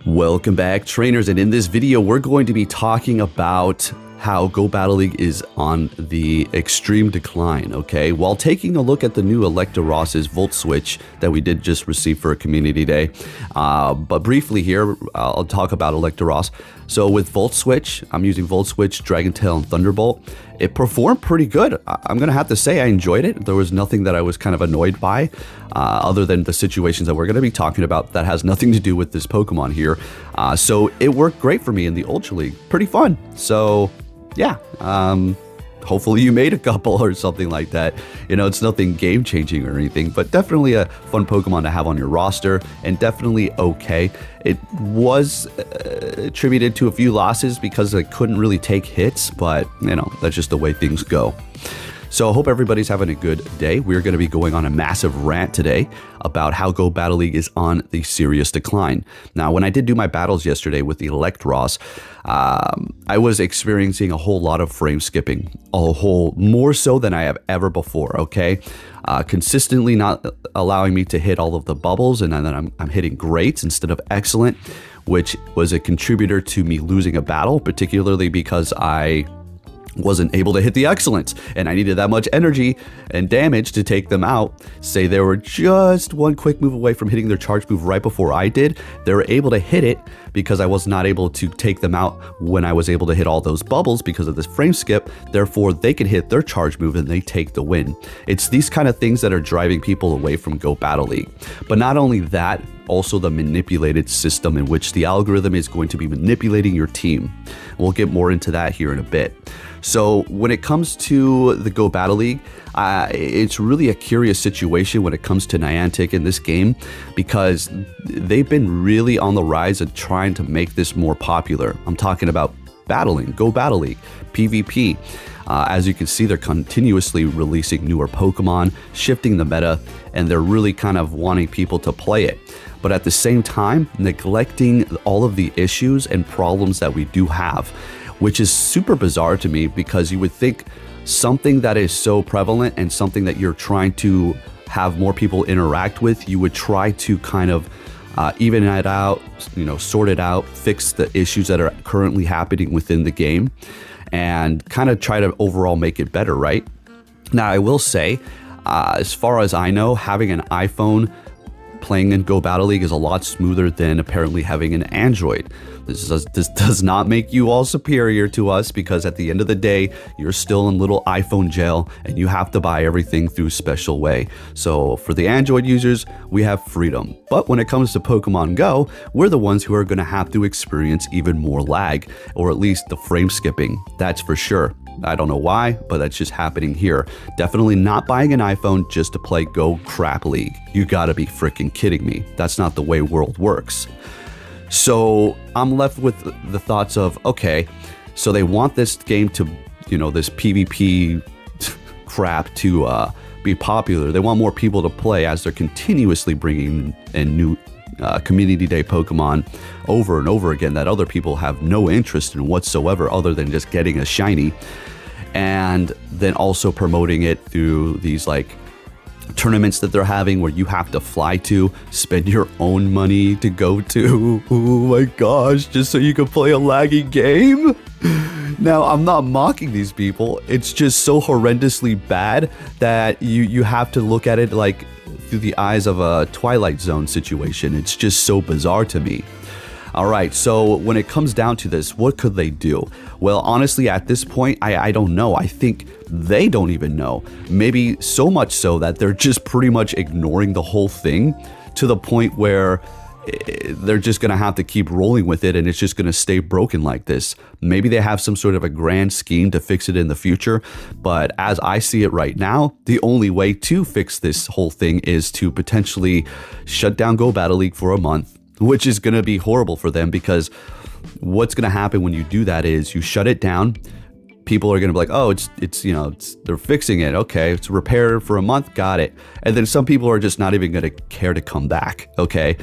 Welcome back, trainers, and in this video we're going to be talking about how Go Battle League is on the extreme decline, okay? While taking a look at the new Electaross's Volt Switch that we did just receive for a community day. But briefly here, I'll talk about Electaross. So with Volt Switch, I'm using Volt Switch, Dragon Tail, and Thunderbolt. It performed pretty good. I'm gonna have to say I enjoyed it. There was nothing that I was kind of annoyed by, other than the situations that we're gonna be talking about that has nothing to do with this Pokemon here. So it worked great for me in the Ultra League. Pretty fun. So yeah, hopefully you made a couple or something like that. You know, it's nothing game-changing or anything, but definitely a fun Pokemon to have on your roster, and definitely okay. It was attributed to a few losses because I couldn't really take hits, but, you know, that's just the way things go. So I hope everybody's having a good day. We're going to be going on a massive rant today about how Go Battle League is on the serious decline. Now, when I did do my battles yesterday with the Electros, I was experiencing a whole lot of frame skipping, more so than I have ever before, okay? Consistently not allowing me to hit all of the bubbles, and then I'm hitting greats instead of excellent, which was a contributor to me losing a battle, particularly because I wasn't able to hit the excellent, and I needed that much energy and damage to take them out. Say they were just one quick move away from hitting their charge move right before I did. They were able to hit it because I was not able to take them out when I was able to hit all those bubbles because of this frame skip. Therefore, they could hit their charge move and they take the win. It's these kind of things that are driving people away from Go Battle League. But not only that, also the manipulated system in which the algorithm is going to be manipulating your team. We'll get more into that here in a bit. So when it comes to the Go Battle League, it's really a curious situation when it comes to Niantic in this game, because they've been really on the rise of trying to make this more popular. I'm talking about battling, Go Battle League, PvP. As you can see, they're continuously releasing newer Pokemon, shifting the meta, and they're really kind of wanting people to play it. But at the same time, neglecting all of the issues and problems that we do have, which is super bizarre to me, because you would think something that is so prevalent and something that you're trying to have more people interact with, you would try to kind of even it out, you know, sort it out, fix the issues that are currently happening within the game, and kind of try to overall make it better, right? Now, I will say, as far as I know, having an iPhone playing in Go Battle League is a lot smoother than apparently having an Android. This does not make you all superior to us, because at the end of the day, you're still in little iPhone jail and you have to buy everything through special way. So for the Android users, we have freedom. But when it comes to Pokemon Go, we're the ones who are going to have to experience even more lag, or at least the frame skipping. That's for sure. I don't know why, but that's just happening here. Definitely not buying an iPhone just to play Go Crap League. You gotta be freaking kidding me. That's not the way world works. So I'm left with the thoughts of, okay, so they want this game to, you know, this PvP crap to be popular. They want more people to play, as they're continuously bringing in new community day Pokemon over and over again that other people have no interest in whatsoever, other than just getting a shiny, and then also promoting it through these like tournaments that they're having where you have to fly to, spend your own money to go to. Oh my gosh, just so you can play a laggy game? Now, I'm not mocking these people. It's just so horrendously bad that you have to look at it like through the eyes of a Twilight Zone situation. It's just so bizarre to me. All right, so when it comes down to this, what could they do? Well, honestly, at this point, I don't know. I think they don't even know. Maybe so much so that they're just pretty much ignoring the whole thing, to the point where they're just going to have to keep rolling with it, and it's just going to stay broken like this. Maybe they have some sort of a grand scheme to fix it in the future, but as I see it right now, the only way to fix this whole thing is to potentially shut down Go Battle League for a month, which is going to be horrible for them, because what's going to happen when you do that is you shut it down. People are going to be like, oh, they're fixing it. Okay, it's repaired for a month. Got it. And then some people are just not even going to care to come back. Okay.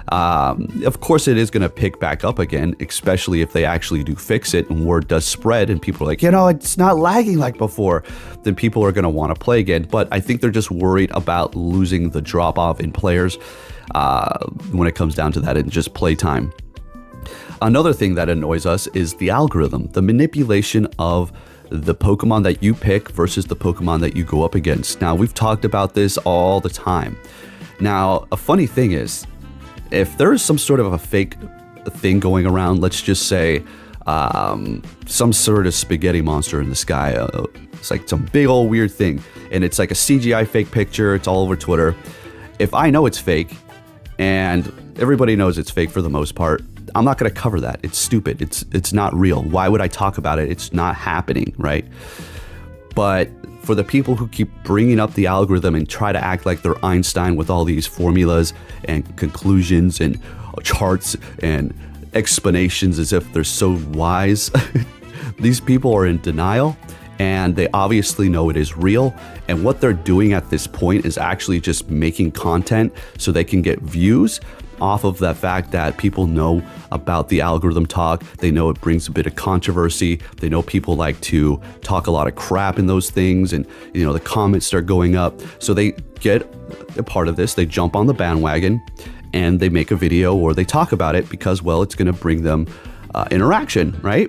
Of course, it is going to pick back up again, especially if they actually do fix it and word does spread and people are like, you know, it's not lagging like before. Then people are going to want to play again. But I think they're just worried about losing the drop off in players when it comes down to that and just play time. Another thing that annoys us is the algorithm, the manipulation of the Pokemon that you pick versus the Pokemon that you go up against. Now, we've talked about this all the time. Now, a funny thing is, if there is some sort of a fake thing going around, let's just say some sort of spaghetti monster in the sky, it's like some big old weird thing, and it's like a CGI fake picture, it's all over Twitter. If I know it's fake, and everybody knows it's fake for the most part, I'm not going to cover that. It's stupid. It's not real. Why would I talk about it? It's not happening, right? But for the people who keep bringing up the algorithm and try to act like they're Einstein with all these formulas and conclusions and charts and explanations as if they're so wise, these people are in denial, and they obviously know it is real. And what they're doing at this point is actually just making content so they can get views off of that fact that people know about the algorithm talk. They know it brings a bit of controversy. They know people like to talk a lot of crap in those things, and the comments start going up. So they get a part of this, they jump on the bandwagon, and they make a video or they talk about it because, well, it's going to bring them interaction, right?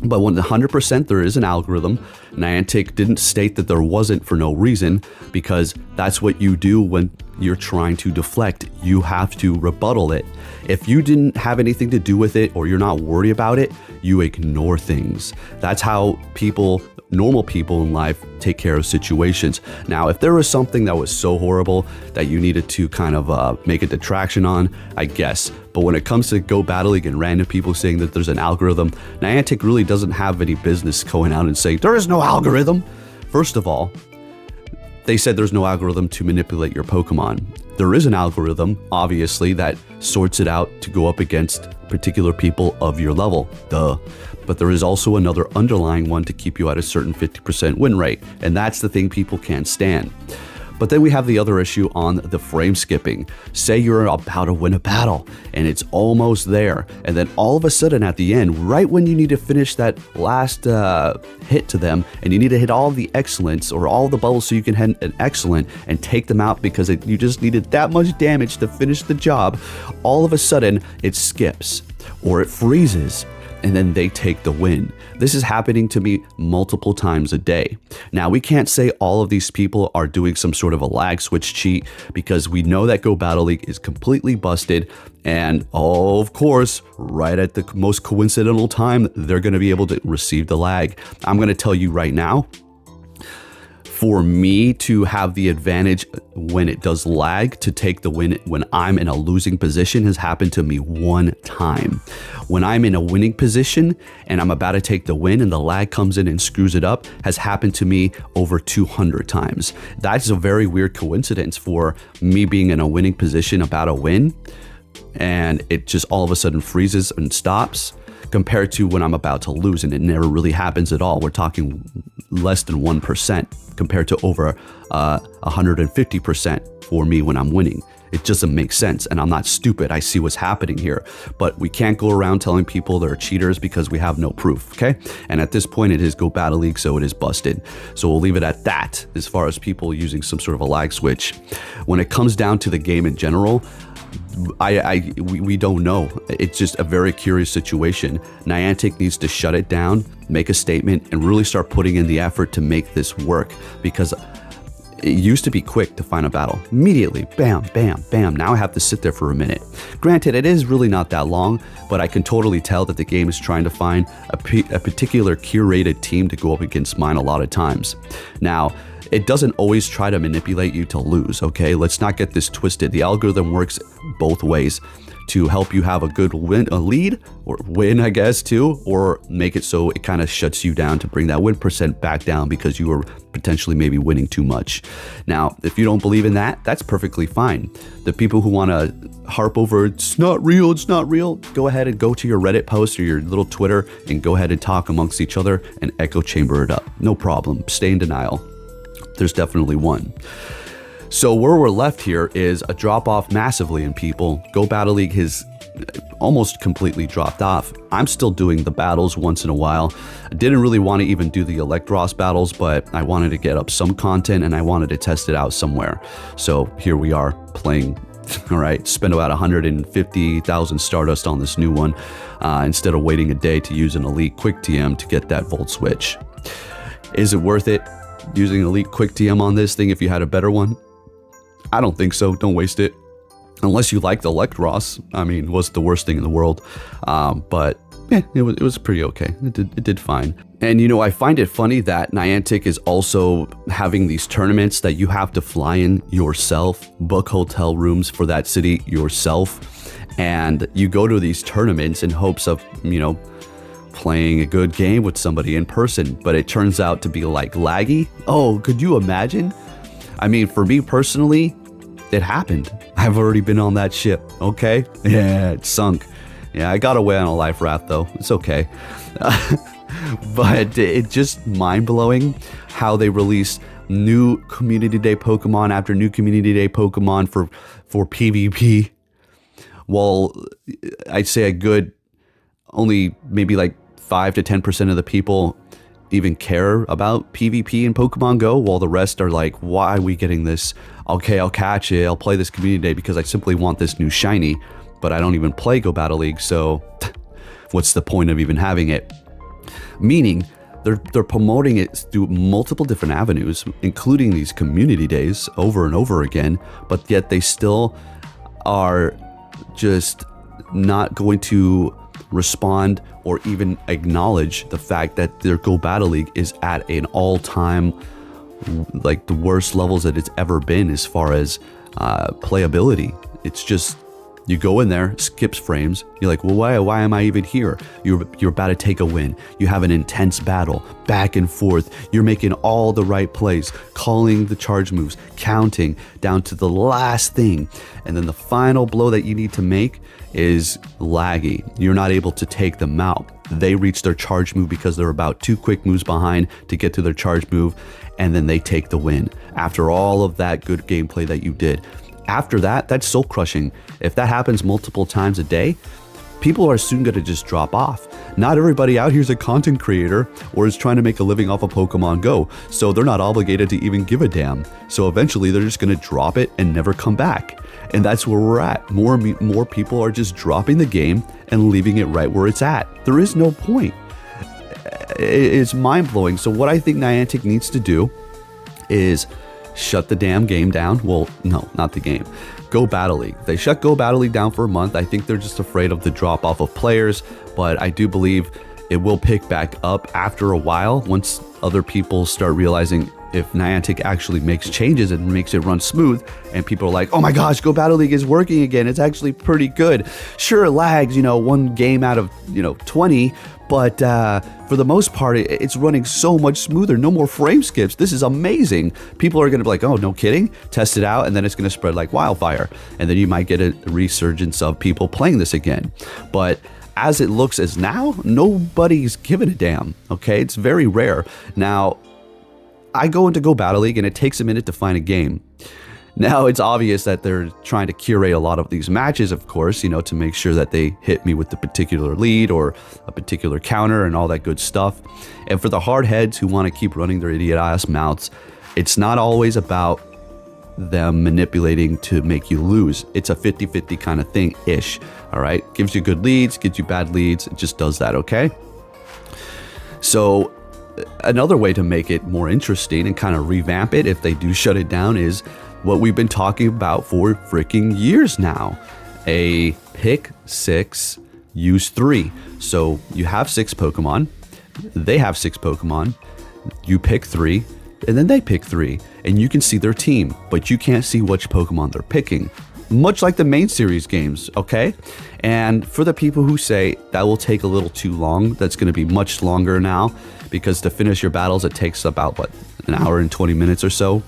But 100% there is an algorithm. Niantic didn't state that there wasn't for no reason, because that's what you do when you're trying to deflect. You have to rebuttal it. If you didn't have anything to do with it or you're not worried about it, you ignore things. That's how normal people in life take care of situations. Now, if there was something that was so horrible that you needed to kind of make a detraction on, I guess. But when it comes to Go Battle League and random people saying that there's an algorithm, Niantic really doesn't have any business going out and saying there is no algorithm. First of all, they said there's no algorithm to manipulate your Pokemon. There is an algorithm, obviously, that sorts it out to go up against particular people of your level. Duh. But there is also another underlying one to keep you at a certain 50% win rate. And that's the thing people can't stand. But then we have the other issue on the frame skipping. Say you're about to win a battle and it's almost there, and then all of a sudden at the end, right when you need to finish that last hit to them, and you need to hit all the excellence or all the bubbles so you can hit an excellent and take them out because you just needed that much damage to finish the job, all of a sudden it skips or it freezes, and then they take the win. This is happening to me multiple times a day. Now, we can't say all of these people are doing some sort of a lag switch cheat, because we know that Go Battle League is completely busted, and of course, right at the most coincidental time, they're going to be able to receive the lag. I'm going to tell you right now, for me to have the advantage when it does lag to take the win when I'm in a losing position has happened to me one time. When I'm in a winning position and I'm about to take the win and the lag comes in and screws it up has happened to me over 200 times. That's a very weird coincidence for me being in a winning position about to win, and it just all of a sudden freezes and stops, compared to when I'm about to lose, and it never really happens at all. We're talking less than 1% compared to over 150% for me when I'm winning. It doesn't make sense, and I'm not stupid. I see what's happening here, but we can't go around telling people they're cheaters because we have no proof, okay? And at this point, it is Go Battle League, so it is busted. So we'll leave it at that as far as people using some sort of a lag switch. When it comes down to the game in general, we don't know. It's just a very curious situation. Niantic needs to shut it down, make a statement, and really start putting in the effort to make this work, because it used to be quick to find a battle. Immediately, bam, bam, bam. Now I have to sit there for a minute. Granted, it is really not that long, but I can totally tell that the game is trying to find a particular curated team to go up against mine a lot of times. Now, it doesn't always try to manipulate you to lose, okay? Let's not get this twisted. The algorithm works both ways, to help you have a good lead, or win, I guess, too, or make it so it kind of shuts you down to bring that win percent back down because you were potentially maybe winning too much. Now, if you don't believe in that, that's perfectly fine. The people who want to harp over, it's not real, go ahead and go to your Reddit post or your little Twitter and go ahead and talk amongst each other and echo chamber it up. No problem. Stay in denial. There's definitely one. So where we're left here is a drop off massively in people. Go Battle League has almost completely dropped off. I'm still doing the battles once in a while. I didn't really want to even do the Electros battles, but I wanted to get up some content and I wanted to test it out somewhere. So here we are playing All right, spend about 150,000 Stardust on this new one instead of waiting a day to use an Elite Quick TM to get that Volt Switch. Is it worth it using Elite Quick TM on this thing if you had a better one? I don't think so. Don't waste it. Unless you like the Electros. I mean, what's the worst thing in the world? But yeah, it was pretty okay. It did fine. And you know, I find it funny that Niantic is also having these tournaments that you have to fly in yourself, book hotel rooms for that city yourself, and you go to these tournaments in hopes of, you know, playing a good game with somebody in person, but it turns out to be like laggy. Oh, could you imagine? I mean, for me personally, it happened. I've already been on that ship, okay? Yeah, it sunk. Yeah, I got away on a life raft though. It's okay. But it's just mind-blowing how they release new Community Day Pokemon after new Community Day Pokemon for PvP. Well, I'd say a good, only maybe like 5 to 10% of the people even care about PvP in Pokemon Go, while the rest are like, why are we getting this? Okay, I'll catch it. I'll play this Community Day because I simply want this new shiny, but I don't even play Go Battle League, so what's the point of even having it? Meaning, they're promoting it through multiple different avenues, including these community days over and over again, but yet they still are just not going to respond or even acknowledge the fact that their Go Battle League is at an all-time, like the worst levels that it's ever been as far as playability. It's just, you go in there, skips frames. You're like, well, why am I even here? You're about to take a win. You have an intense battle, back and forth. You're making all the right plays, calling the charge moves, counting down to the last thing. And then the final blow that you need to make is laggy. You're not able to take them out. They reach their charge move because they're about 2 quick moves behind to get to their charge move, and then they take the win after all of that good gameplay that you did. After that, that's soul crushing. If that happens multiple times a day, people are soon going to just drop off. Not everybody out here is a content creator or is trying to make a living off of Pokemon Go, so they're not obligated to even give a damn. So eventually they're just going to drop it and never come back. And that's where we're at. More people are just dropping the game and leaving it right where it's at. There is no point. It's mind-blowing. So what I think Niantic needs to do is shut the damn game down. Well, no, not the game. Go Battle League. They shut Go Battle League down for a month. I think they're just afraid of the drop off of players, but I do believe it will pick back up after a while once other people start realizing if Niantic actually makes changes and makes it run smooth, and people are like, oh my gosh, Go Battle League is working again. It's actually pretty good. Sure, it lags, you know, 1 game out of, 20, but for the most part, it's running so much smoother. No more frame skips. This is amazing. People are going to be like, oh, no kidding? Test it out, and then it's going to spread like wildfire. And then you might get a resurgence of people playing this again. But as it looks as now, nobody's giving a damn, okay? It's very rare. Now, I go into Go Battle League, and it takes a minute to find a game. Now, it's obvious that they're trying to curate a lot of these matches, of course, to make sure that they hit me with the particular lead or a particular counter and all that good stuff. And for the hard heads who want to keep running their idiot ass mouths, it's not always about them manipulating to make you lose. It's a 50-50 kind of thing-ish, all right? Gives you good leads, gives you bad leads. It just does that, okay? So another way to make it more interesting and kind of revamp it if they do shut it down is what we've been talking about for freaking years now. A pick 6, use 3. So you have 6 Pokemon, they have 6 Pokemon, you pick 3, and then they pick 3, and you can see their team, but you can't see which Pokemon they're picking. Much like the main series games, okay? And for the people who say that will take a little too long, that's going to be much longer now, because to finish your battles, it takes about, an hour and 20 minutes or so.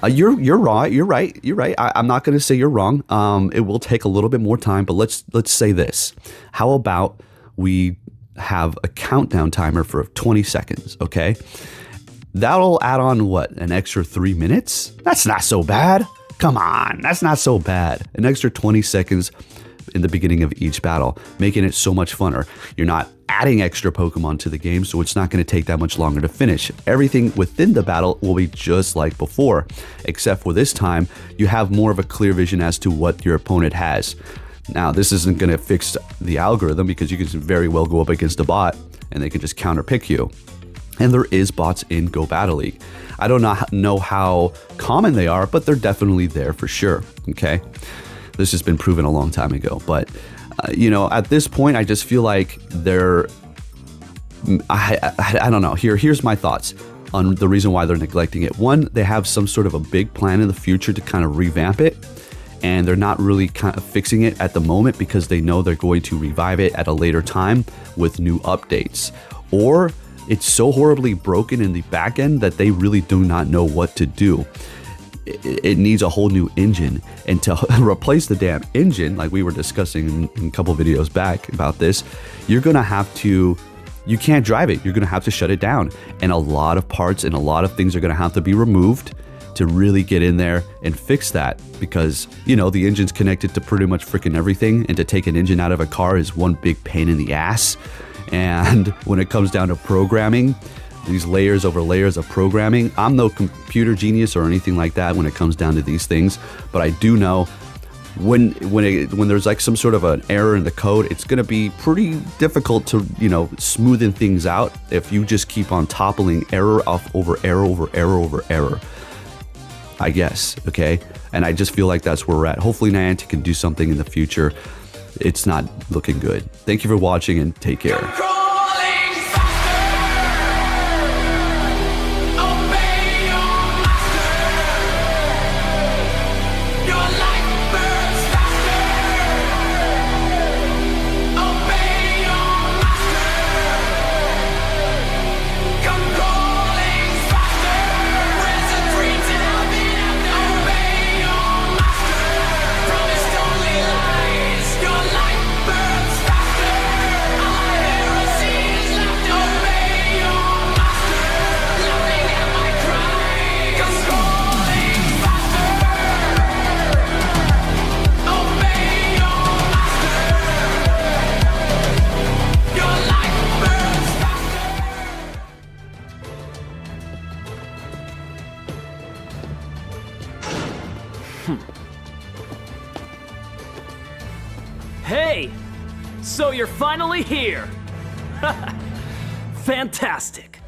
You're right. You're right. I'm not going to say you're wrong. It will take a little bit more time, but let's say this. How about we have a countdown timer for 20 seconds, okay? That'll add on an extra 3 minutes? That's not so bad. Come on, that's not so bad. An extra 20 seconds in the beginning of each battle, making it so much funner. You're not adding extra Pokemon to the game, so it's not going to take that much longer to finish. Everything within the battle will be just like before, except for this time, you have more of a clear vision as to what your opponent has. Now, this isn't going to fix the algorithm because you can very well go up against a bot and they can just counterpick you. And there is bots in Go Battle League. I don't know how common they are, but they're definitely there for sure, okay? This has been proven a long time ago, but you know, at this point, I just feel like they're, I don't know. Here's my thoughts on the reason why they're neglecting it. One, they have some sort of a big plan in the future to kind of revamp it, and they're not really kind of fixing it at the moment because they know they're going to revive it at a later time with new updates. Or it's so horribly broken in the back end that they really do not know what to do. It needs a whole new engine, and to replace the damn engine, like we were discussing in a couple videos back about this, you're gonna have to, you can't drive it, you're gonna have to shut it down, and a lot of parts and a lot of things are gonna have to be removed to really get in there and fix that, because you know the engine's connected to pretty much freaking everything, and to take an engine out of a car is one big pain in the ass. And when it comes down to programming, these layers over layers of programming, I'm no computer genius or anything like that when it comes down to these things, but I do know when there's like some sort of an error in the code, it's going to be pretty difficult to, you know, smoothen things out if you just keep on toppling error off over error over error over error, I guess, okay? And I just feel like that's where we're at. Hopefully Niantic can do something in the future. It's not looking good. Thank you for watching and take care. Hey! So you're finally here! Fantastic!